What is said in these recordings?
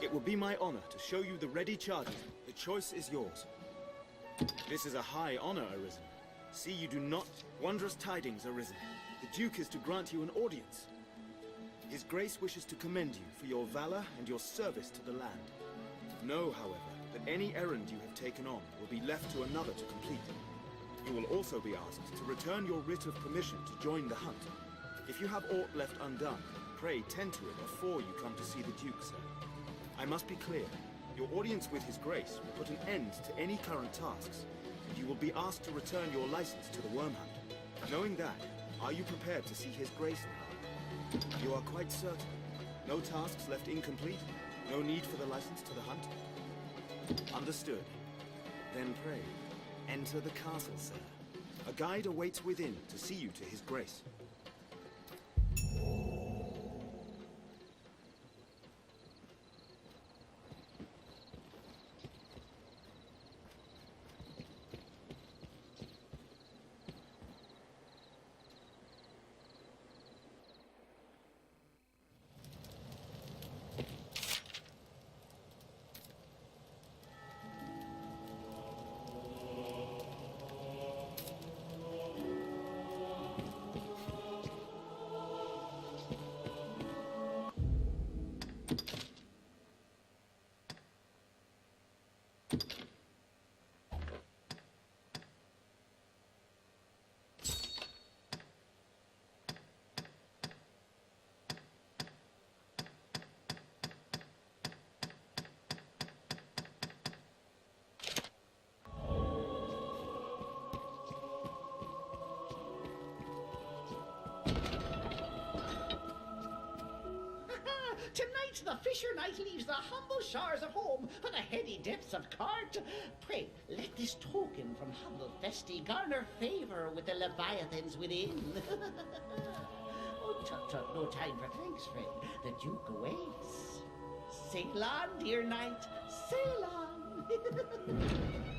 It will be my honor to show you the ready charges. The choice is yours. This is a high honor, Arisen. See, you do not... Wondrous tidings, Arisen. The Duke is to grant you an audience. His Grace wishes to commend you for your valor and your service to the land. Know, however, that any errand you have taken on will be left to another to complete. You will also be asked to return your writ of permission to join the hunt. If you have aught left undone, pray tend to it before you come to see the Duke, sir. I must be clear. Your audience with His Grace will put an end to any current tasks, and you will be asked to return your license to the Worm Hunt. Knowing that, are you prepared to see His Grace now? You are quite certain? No tasks left incomplete? No need for the license to the hunt? Understood. Then pray, enter the castle, sir. A guide awaits within to see you to His Grace. Tonight the fisher knight leaves the humble shores of home for the heady depths of Cart. Pray, let this token from humble Festi garner favor with the leviathans within. Oh, tut, no time for thanks, friend. The Duke awaits. Sail on, dear knight, sail on. Look at the brave knight.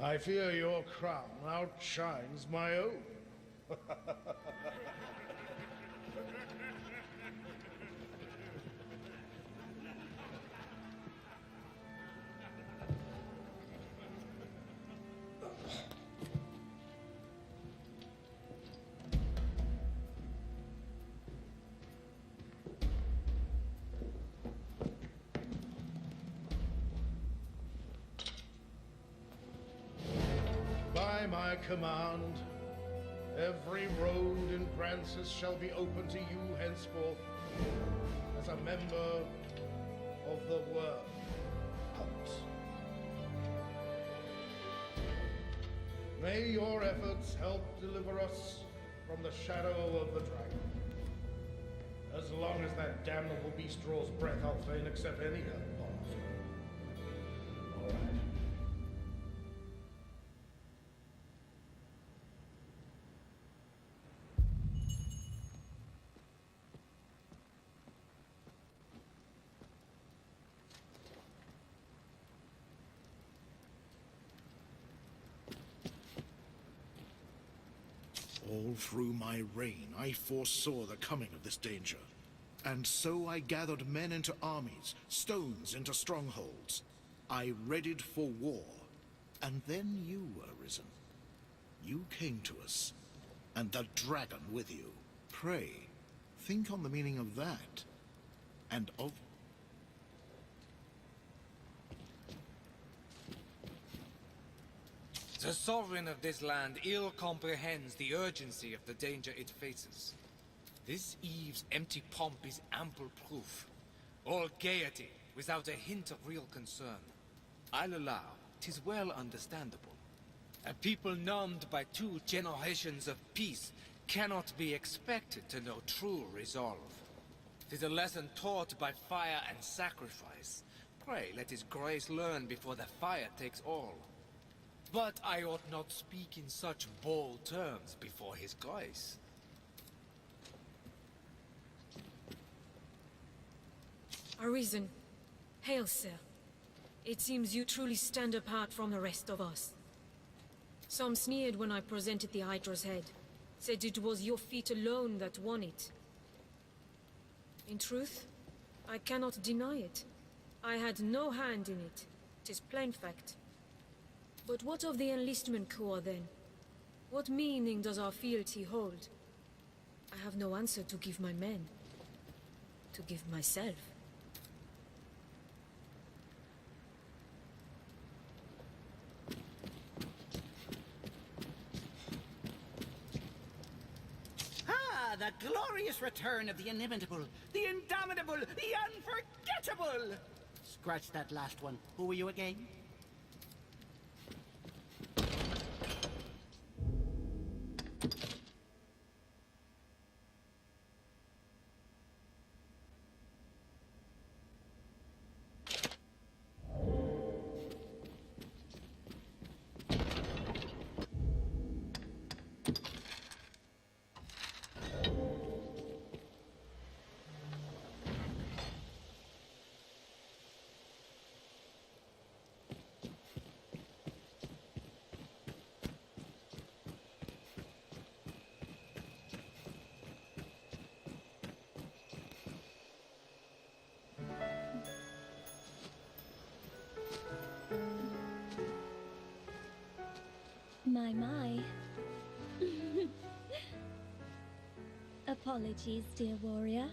I fear your crown outshines my own. By my command, every road in Brancis shall be open to you henceforth as a member of the Worm Hunt. May your efforts help deliver us from the shadow of the dragon. As long as that damnable beast draws breath, I'll fain accept any help offered. All right. All through my reign, I foresaw the coming of this danger. And so I gathered men into armies, stones into strongholds. I readied for war. And then you were risen. You came to us, and the dragon with you. Pray, think on the meaning of that, and of... The sovereign of this land ill comprehends the urgency of the danger it faces. This eve's empty pomp is ample proof. All gaiety, without a hint of real concern. I'll allow, 'tis well understandable. A people numbed by 2 generations of peace cannot be expected to know true resolve. 'Tis a lesson taught by fire and sacrifice. Pray let his grace learn before the fire takes all. But I ought not speak in such bold terms before his grace. Arisen. Hail, sir. It seems you truly stand apart from the rest of us. Some sneered when I presented the Hydra's head, said it was your feet alone that won it. In truth, I cannot deny it. I had no hand in it. 'Tis plain fact. But what of the enlistment corps, then? What meaning does our fealty hold? I have no answer to give my men. To give myself. The glorious return of the inimitable, the indomitable, the unforgettable! Scratch that last one. Who were you again? My. Apologies, dear warrior.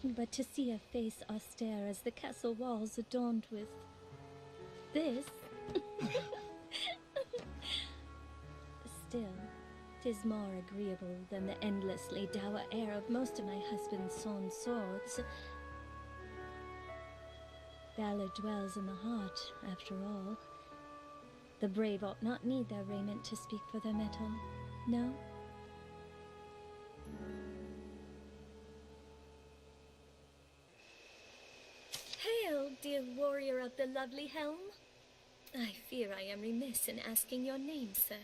But to see a face austere as the castle walls adorned with this... Still, 'tis more agreeable than the endlessly dour air of most of my husband's sawn swords. Valor dwells in the heart, after all. The brave ought not need their raiment to speak for their mettle, no? Hail, dear warrior of the lovely helm. I fear I am remiss in asking your name, sir.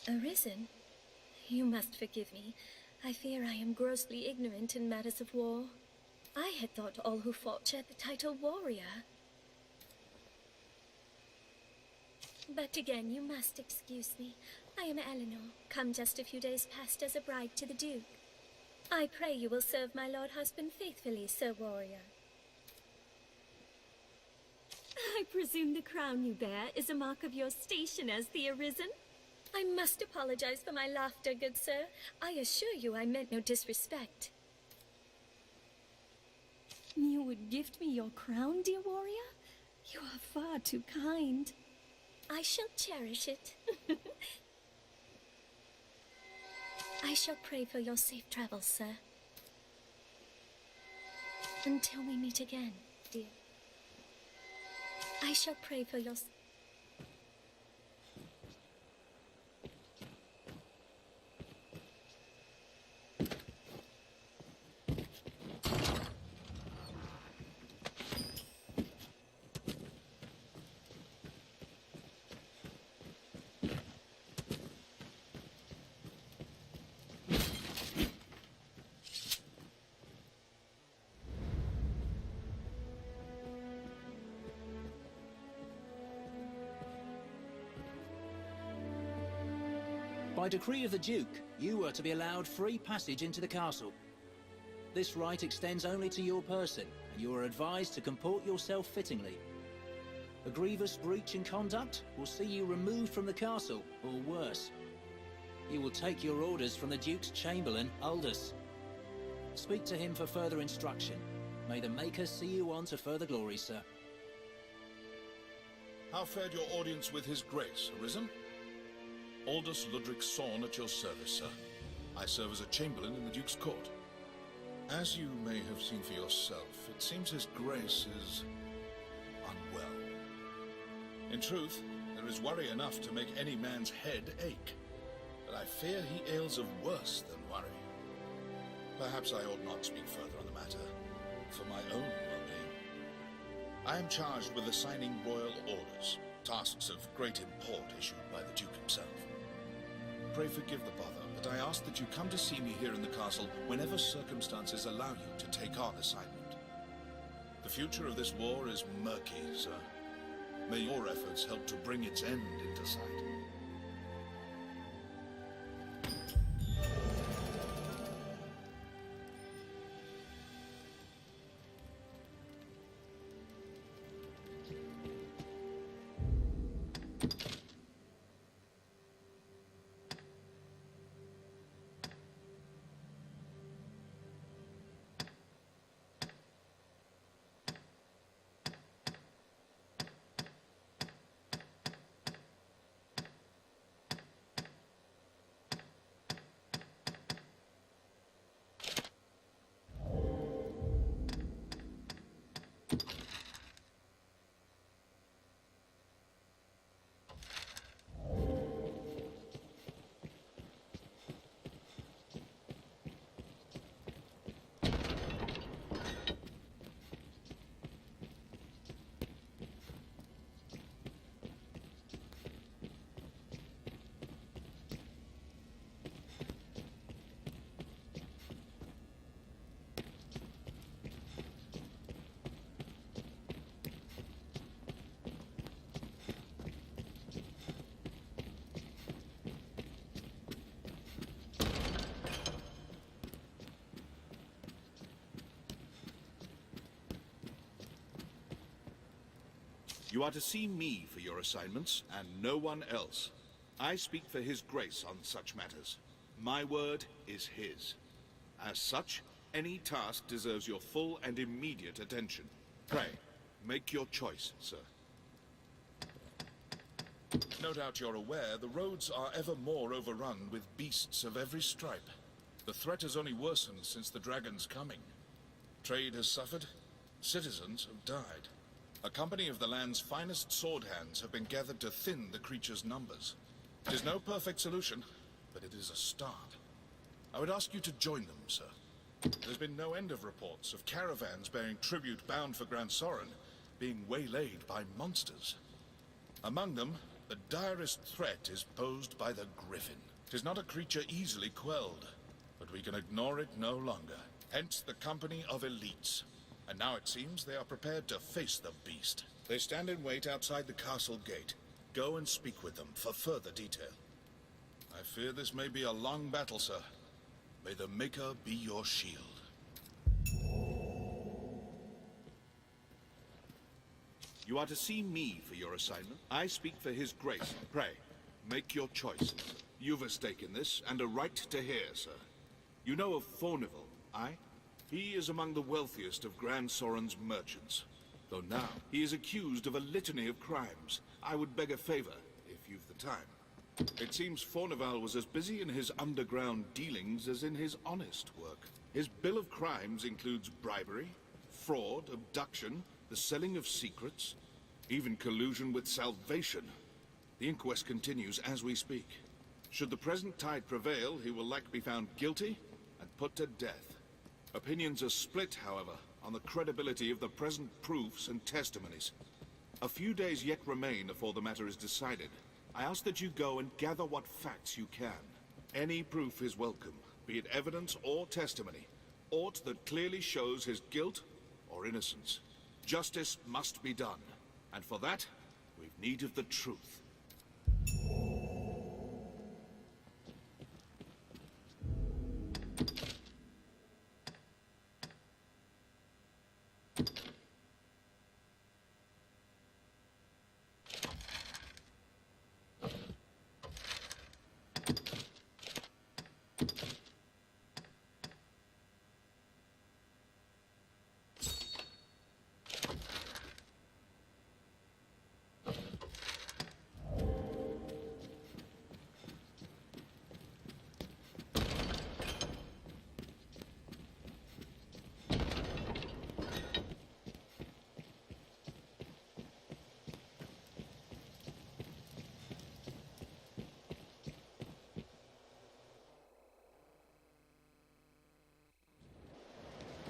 Arisen? You must forgive me. I fear I am grossly ignorant in matters of war. I had thought all who fought shared the title warrior. But again, you must excuse me. I am Eleanor, come just a few days past as a bride to the Duke. I pray you will serve my lord husband faithfully, Sir Warrior. I presume the crown you bear is a mark of your station as the Arisen? I must apologize for my laughter, good sir. I assure you I meant no disrespect. You would gift me your crown, dear warrior? You are far too kind. I shall cherish it. I shall pray for your safe travels, sir. Until we meet again, dear. I shall pray for your... By decree of the Duke, you were to be allowed free passage into the castle. This right extends only to your person, and you are advised to comport yourself fittingly. A grievous breach in conduct will see you removed from the castle, or worse. You will take your orders from the Duke's Chamberlain, Aldous. Speak to him for further instruction. May the Maker see you on to further glory, sir. How fared your audience with His Grace, Arisen? Aldous Ludric Sorn at your service, sir. I serve as a chamberlain in the Duke's court. As you may have seen for yourself, it seems His Grace is unwell. In truth, there is worry enough to make any man's head ache. But I fear he ails of worse than worry. Perhaps I ought not speak further on the matter, for my own well-being. I am charged with assigning royal orders, tasks of great import issued by the Duke himself. Pray forgive the bother, but I ask that you come to see me here in the castle whenever circumstances allow you to take on assignment. The future of this war is murky, sir. May your efforts help to bring its end into sight. You are to see me for your assignments, and no one else. I speak for His Grace on such matters. My word is his. As such, any task deserves your full and immediate attention. Pray, make your choice, sir. No doubt you're aware the roads are ever more overrun with beasts of every stripe. The threat has only worsened since the dragon's coming. Trade has suffered, citizens have died. A company of the land's finest sword hands have been gathered to thin the creature's numbers. It is no perfect solution, but it is a start. I would ask you to join them, sir. There's been no end of reports of caravans bearing tribute bound for Grand Soren being waylaid by monsters. Among them, the direst threat is posed by the Griffin. It is not a creature easily quelled, but we can ignore it no longer. Hence the company of elites. And now it seems they are prepared to face the beast. They stand in wait outside the castle gate. Go and speak with them for further detail. I fear this may be a long battle, sir. May the Maker be your shield. You are to see me for your assignment. I speak for His Grace. Pray, make your choice. You've a stake in this, and a right to hear, sir. You know of Fornival, aye? He is among the wealthiest of Grand Soren's merchants. Though now, he is accused of a litany of crimes. I would beg a favor, if you've the time. It seems Fornival was as busy in his underground dealings as in his honest work. His bill of crimes includes bribery, fraud, abduction, the selling of secrets, even collusion with Salvation. The inquest continues as we speak. Should the present tide prevail, he will likely be found guilty and put to death. Opinions are split, however, on the credibility of the present proofs and testimonies. A few days yet remain before the matter is decided. I ask that you go and gather what facts you can. Any proof is welcome, be it evidence or testimony. Aught that clearly shows his guilt or innocence. Justice must be done, and for that, we've need of the truth.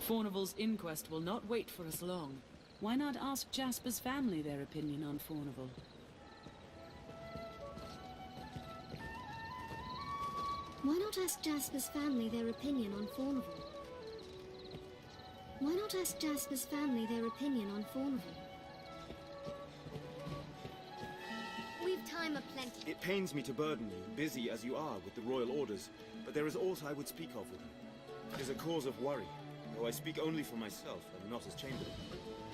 Fornival's inquest will not wait for us long. Why not ask Jasper's family their opinion on Fornival? Why not ask Jasper's family their opinion on Fornival? Why not ask Jasper's family their opinion on Fornival? We've time aplenty. It pains me to burden you, busy as you are with the royal orders, but there is aught I would speak of with you. It is a cause of worry, though I speak only for myself and not as Chamberlain.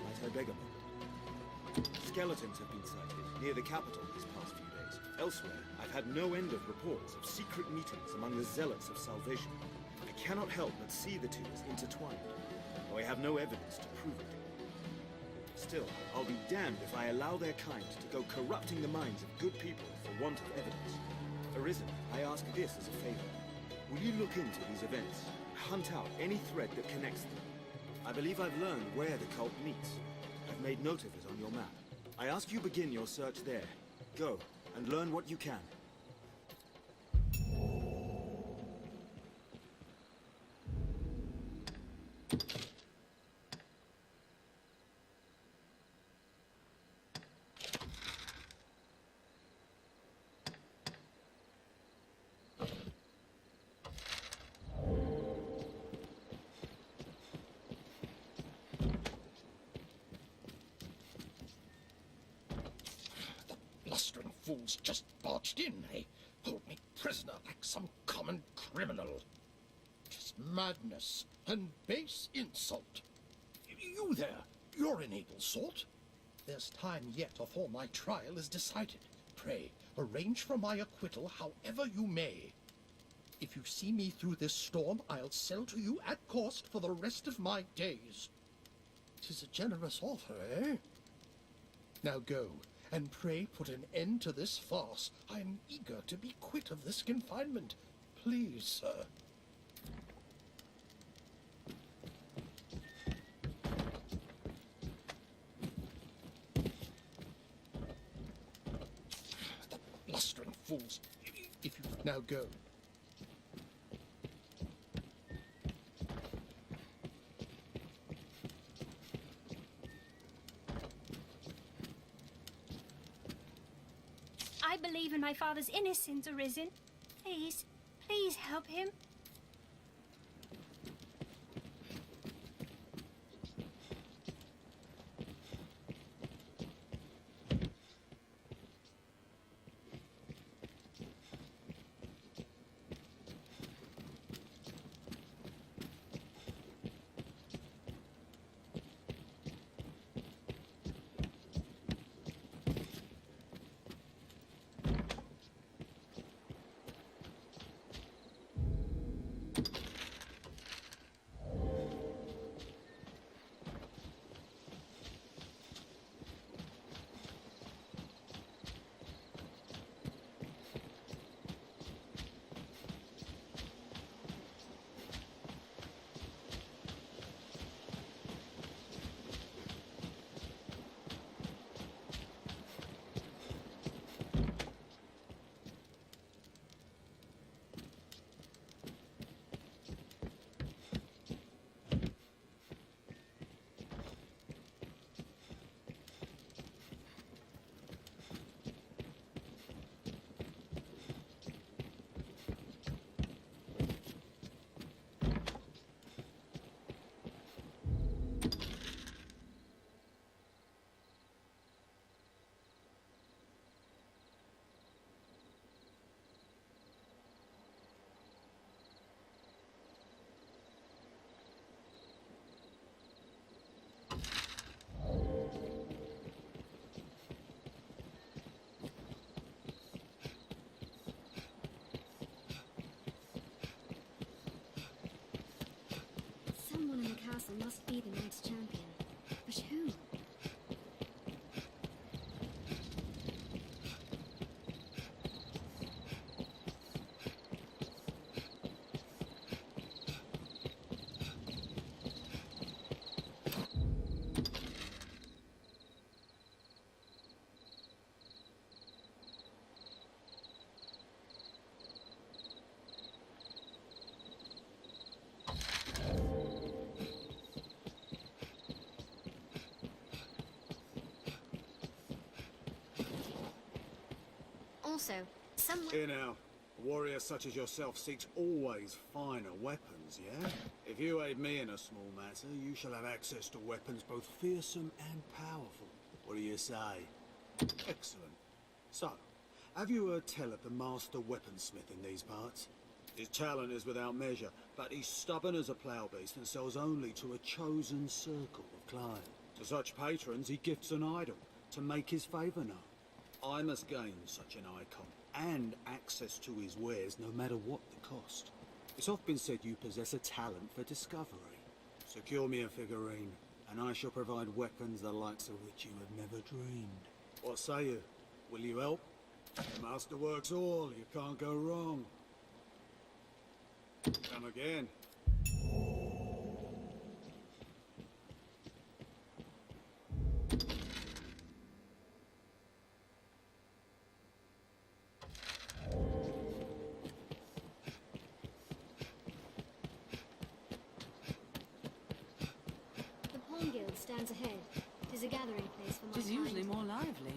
Might I beg a moment? Skeletons have been sighted near the capital these past few days. Elsewhere, I've had no end of reports of secret meetings among the zealots of salvation. I cannot help but see the two as intertwined, though I have no evidence to prove it. Still, I'll be damned if I allow their kind to go corrupting the minds of good people for want of evidence. Arisen, I ask this as a favor. Will you look into these events, hunt out any thread that connects them? I believe I've learned where the cult meets. I've made note of it on your map. I ask you begin your search there. Go, and learn what you can. Blustering fools just barged in. They hold me prisoner like some common criminal. Just madness and base insult. You there, you're an able sort. There's time yet afore my trial is decided. Pray, arrange for my acquittal however you may. If you see me through this storm, I'll sell to you at cost for the rest of my days. 'Tis a generous offer, eh? Now go, and pray put an end to this farce. I am eager to be quit of this confinement. Please, sir. The blustering fools. If you now go. I believe in my father's innocence, Arisen. Please, please help him. also, someone... Here now. A warrior such as yourself seeks always finer weapons, yeah? If you aid me in a small matter, you shall have access to weapons both fearsome and powerful. What do you say? Excellent. So, have you heard tell of the master weaponsmith in these parts? His talent is without measure, but he's stubborn as a plough beast and sells only to a chosen circle of clients. To such patrons, he gifts an idol to make his favour known. I must gain such an icon and access to his wares no matter what the cost. It's often been said you possess a talent for discovery. Secure me a figurine, and I shall provide weapons the likes of which you have never dreamed. What say you? Will you help? The master works all, you can't go wrong. Come again. The Pawn Guild stands ahead. It is a gathering place for my It is kind. usually more lively.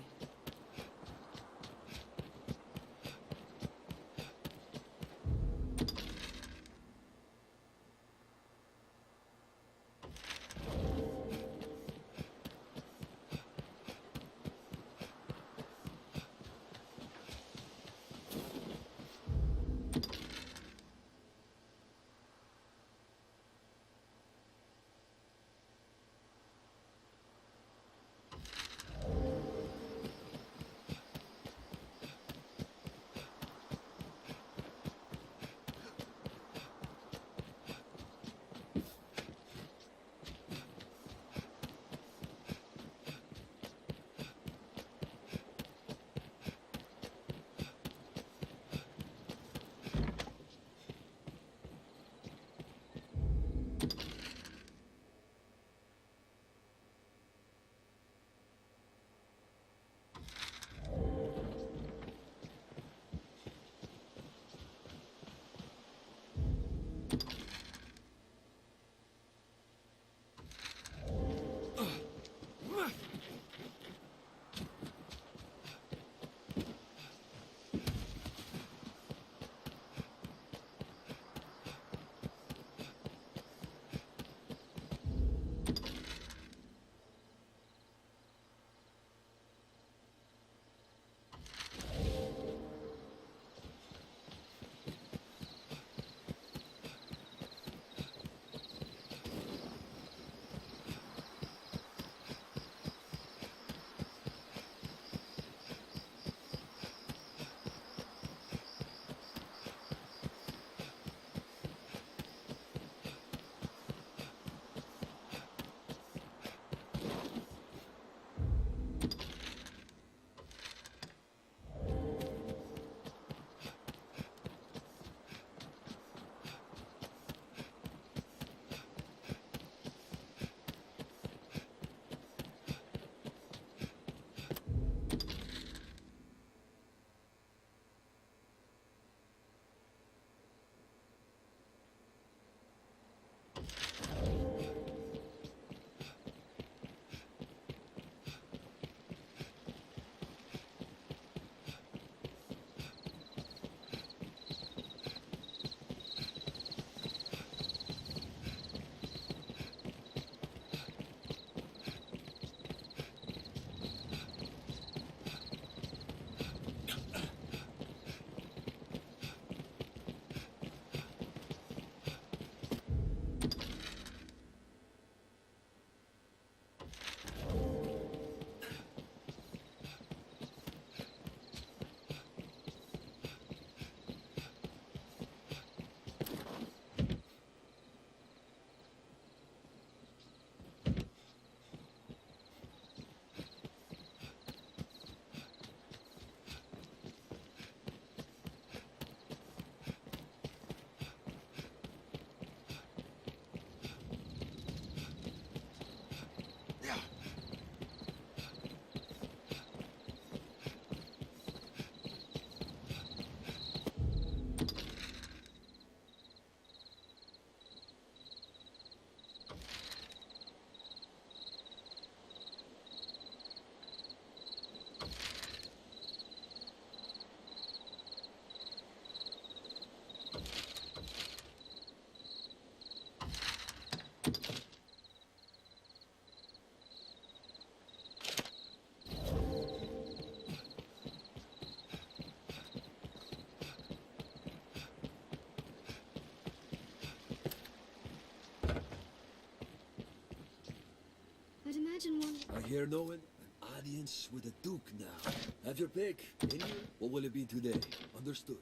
here knowing an audience with the Duke now. Have your pick. In here? What will it be today? Understood.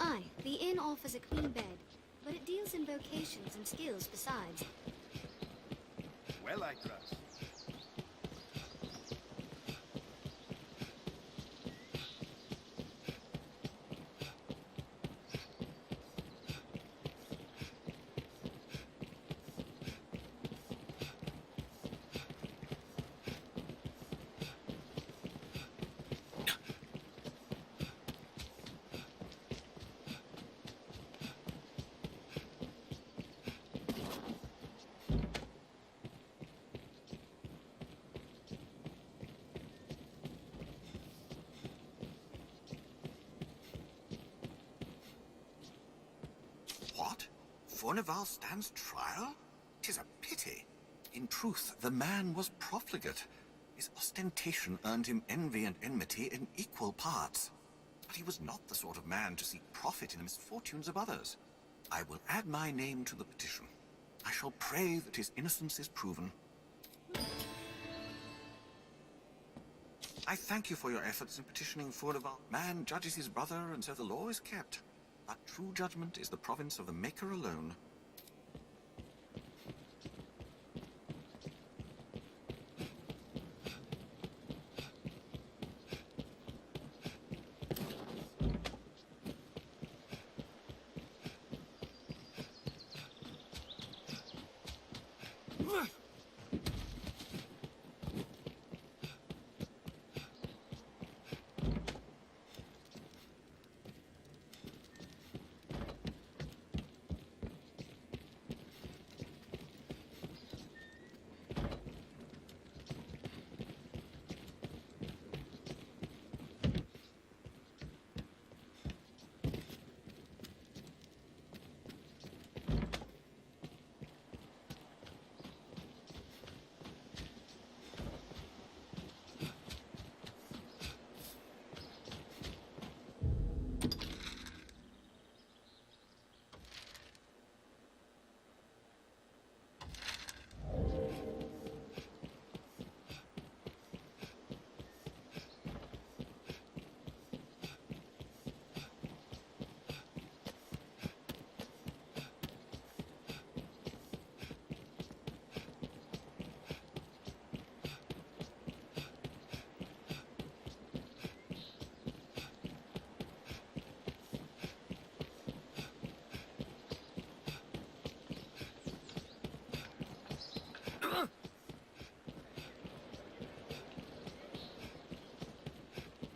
Aye, the inn offers a clean bed, but it deals in vocations and skills besides. Well, I trust. What? Fornival stands trial? 'Tis a pity. In truth, the man was profligate. His ostentation earned him envy and enmity in equal parts. But he was not the sort of man to seek profit in the misfortunes of others. I will add my name to the petition. I shall pray that his innocence is proven. I thank you for your efforts in petitioning Fornival. Man judges his brother, and so the law is kept. But true judgment is the province of the Maker alone.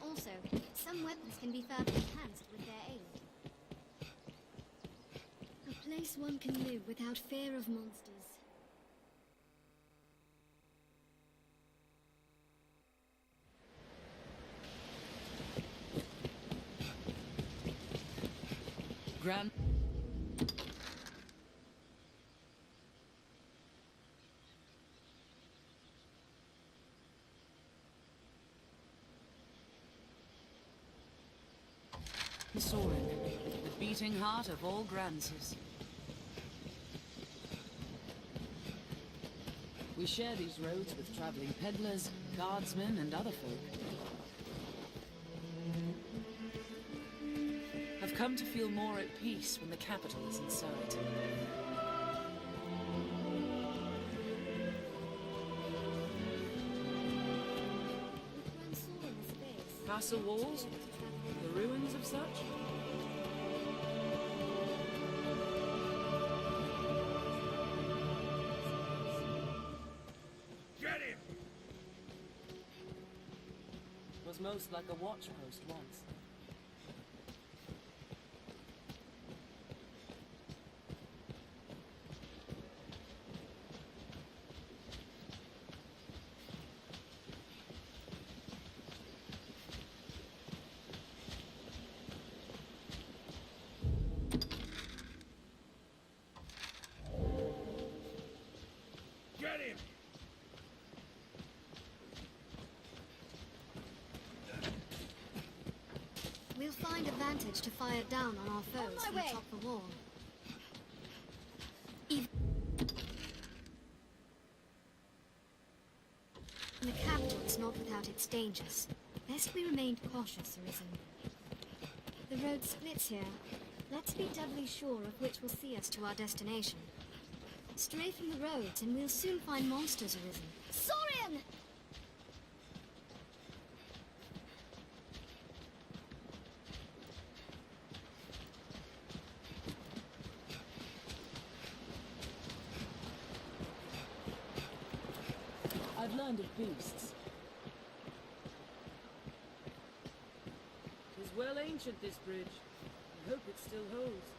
Also, some weapons can be further enhanced with their aid. A place one can live without fear of monsters. Grand. Soaring, the beating heart of all Granses. We share these roads with traveling peddlers, guardsmen, and other folk. I've come to feel more at peace when the capital is in sight. Castle walls? The ruins of such? Get him! Was most like a watch post once. We'll find a vantage to fire down on our foes from atop the wall. The capital is not without its dangers. Best we remain cautious, Arisen. The road splits here. Let's be doubly sure of which will see us to our destination. Stray from the roads and we'll soon find monsters, Arisen. Saurian! I've learned of beasts. It is well ancient, this bridge. I hope it still holds.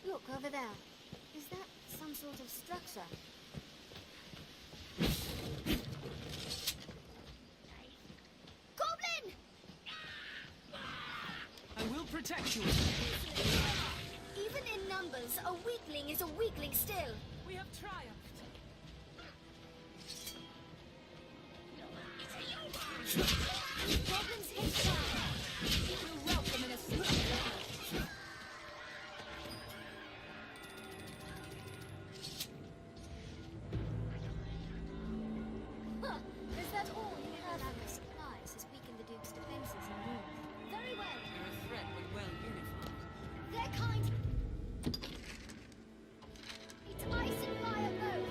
Look, over there. Is that some sort of structure? Goblin! I will protect you. Even in numbers, a weakling is a weakling still. We have triumphed. Goblins hate fire. We'll welcome in a second. Huh. Is that all you have? Lack of supplies has weakened the Duke's defenses in north. Very well. You're a threat, but well unified. Their kind. It's ice and fire both.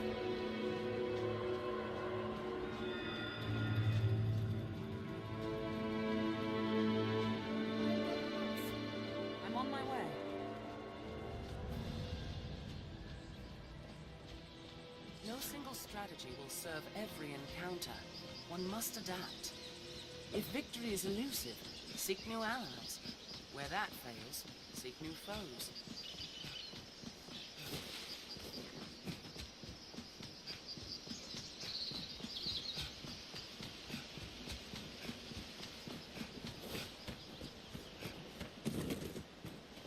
I'm on my way. No single strategy will serve every encounter. One must adapt. If victory is elusive, seek new allies. Where that fails, seek new foes.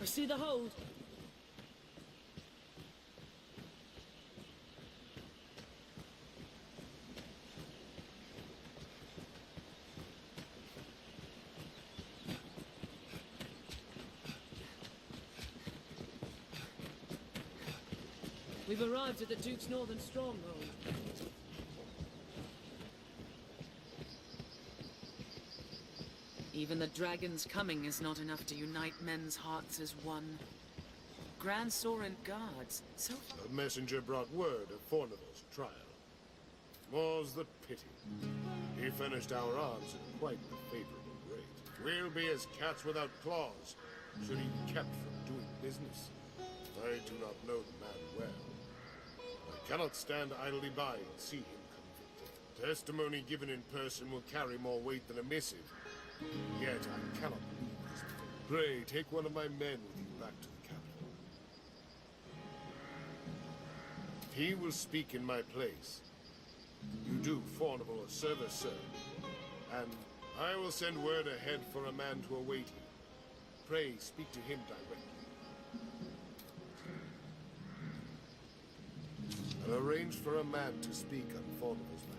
I see the hold. We've arrived at the Duke's northern stronghold. Even the dragon's coming is not enough to unite men's hearts as one. Grand Sorin guards, so... A messenger brought word of Fornival's trial. More's the pity. He finished our arms at quite the favorable rate. We'll be as cats without claws, should he be kept from doing business. I do not know the man well. I cannot stand idly by and see him convicted. Testimony given in person will carry more weight than a missive. Yet I cannot believe this. Pray, take one of my men with you back to the capital. He will speak in my place. You do Fornival a service, sir. And I will send word ahead for a man to await you. Pray, speak to him directly. I'll arrange for a man to speak on Fornival's behalf.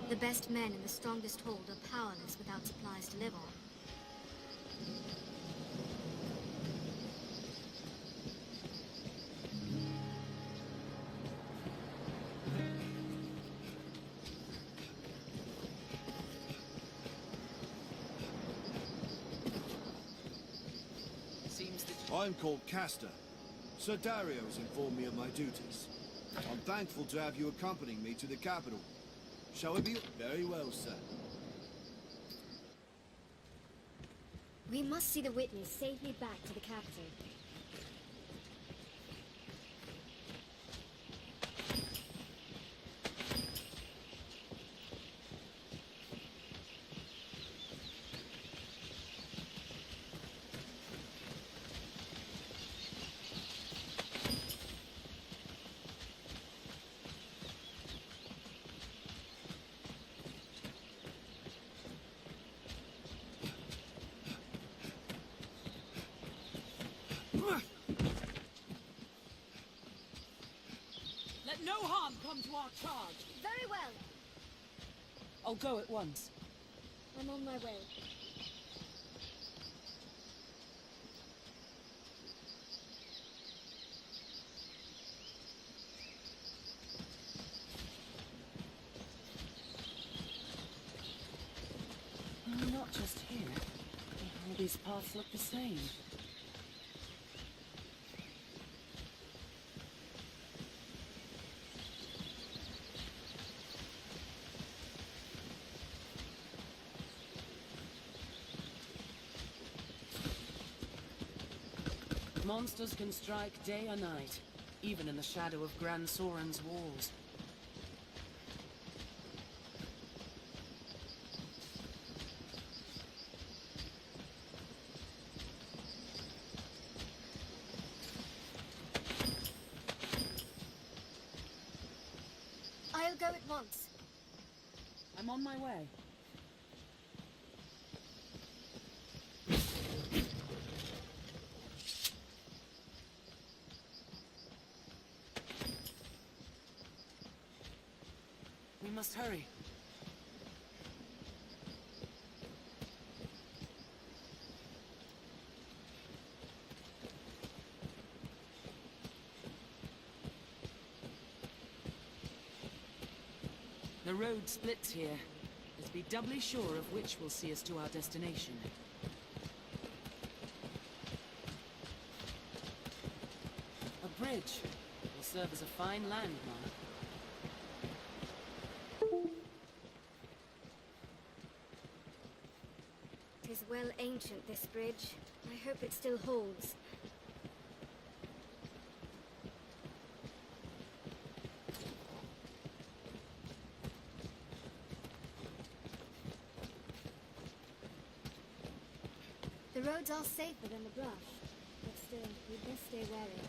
The best men in the strongest hold are powerless without supplies to live on. Seems that... I'm called Castor. Sir Dario has informed me of my duties. I'm thankful to have you accompanying me to the capital. Shall we be... Very well, sir. We must see the Whitneys safely back to the capital. Let no harm come to our charge. Very well. I'll go at once. I'm on my way. Not just here. All these paths look the same. Monsters can strike day or night, even in the shadow of Gran Soren's walls. I'll go at once. I'm on my way. We must hurry. The road splits here. Let's be doubly sure of which will see us to our destination. A bridge will serve as a fine landmark. 'Tis well ancient, this bridge. I hope it still holds. The roads are safer than the brush, but still, we'd best stay wary.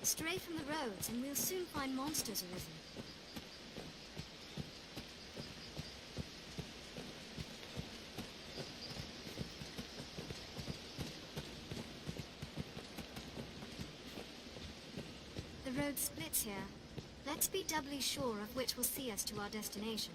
Stray from the roads, and we'll soon find monsters arisen. The road splits here. Let's be doubly sure of which will see us to our destination.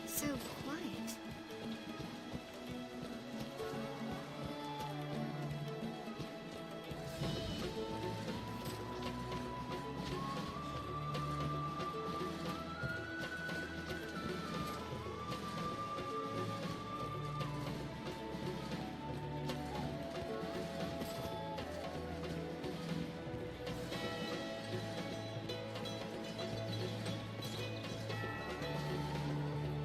So quiet.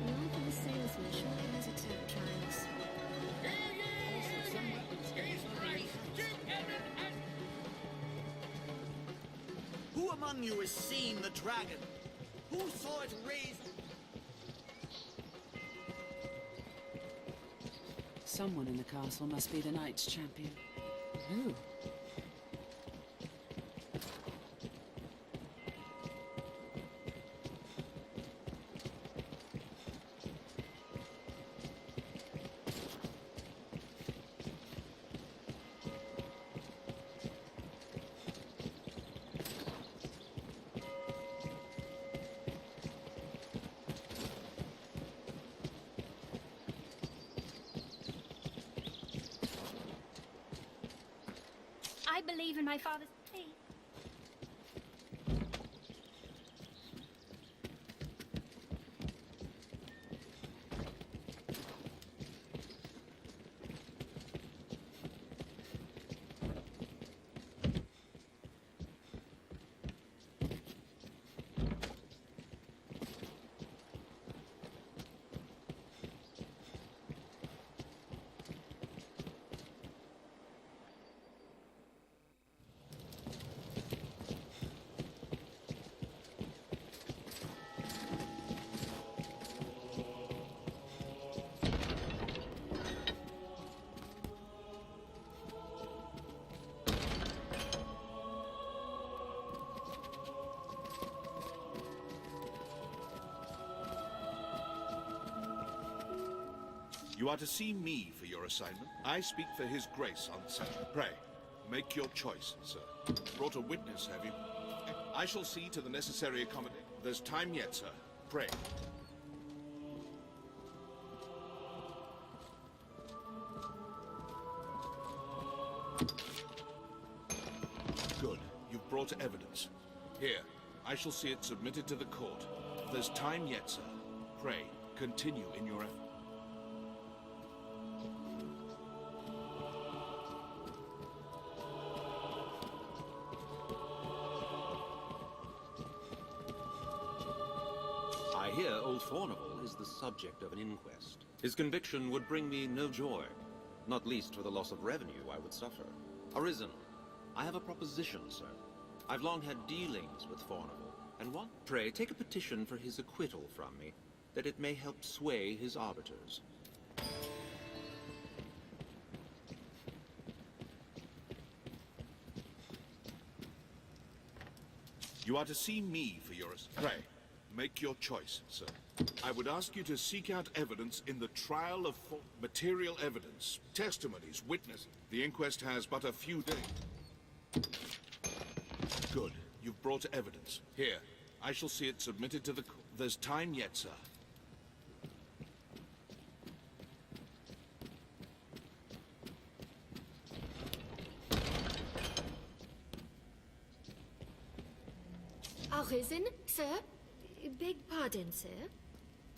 The life of a salesman surely has its own trials. Who among you has seen the dragon? Who saw it raise? Someone in the castle must be the Knight's champion. Who? believe in my father's... Please. You are to see me for your assignment. I speak for His Grace on Saturday. Pray, make your choice, sir. Brought a witness, have you? I shall see to the necessary accommodation. There's time yet, sir. Pray. Good. You've brought evidence. Here, I shall see it submitted to the court. There's time yet, sir. Pray, continue in your effort. I hear old Fornival is the subject of an inquest. His conviction would bring me no joy, not least for the loss of revenue I would suffer. Arisen, I have a proposition, sir. I've long had dealings with Fornival, and want, pray, take a petition for his acquittal from me, that it may help sway his arbiters. You are to see me for your... Pray, make your choice, sir. I would ask you to seek out evidence in the trial of material evidence, testimonies, witnesses. The inquest has but a few days. Good. You've brought evidence. Here, I shall see it submitted to the court. There's time yet, sir. Arisen, sir? Beg pardon, sir.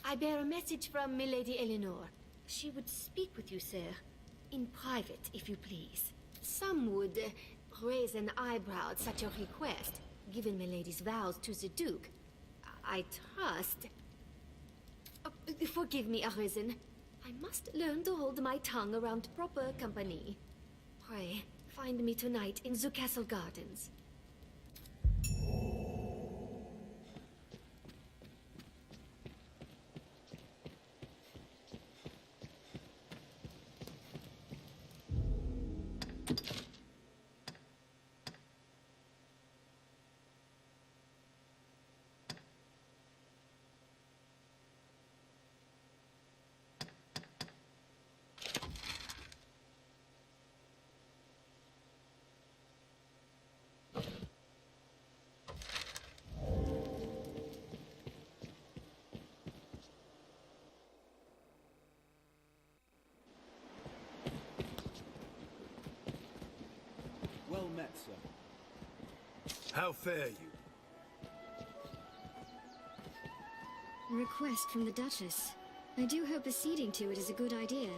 I bear a message from Milady Eleanor. She would speak with you, sir. In private, if you please. Some would raise an eyebrow at such a request, given Milady's vows to the Duke. I trust... forgive me, Arisen. I must learn to hold my tongue around proper company. Pray, find me tonight in the castle gardens. Well met, sir. How fare you? Request from the Duchess. I do hope acceding to it is a good idea.